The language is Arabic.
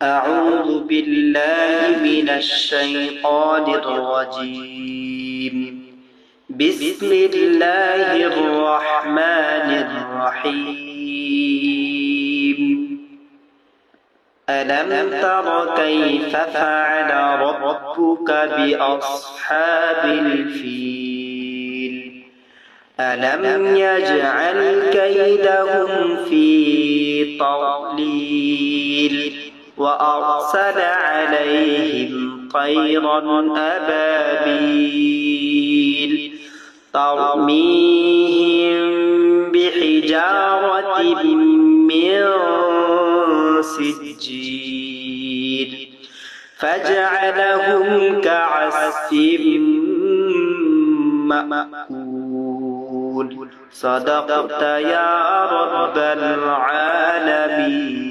أعوذ بالله من الشيطان الرجيم بسم الله الرحمن الرحيم ألم تر كيف فعل ربك بأصحاب الفيل ألم يجعل كيدهم في تضليل وأرسل عليهم طيرا أبابيل ترميهم بحجارة من سجيل فجعلهم كعصف مأكول صدقت يا رب العالمين.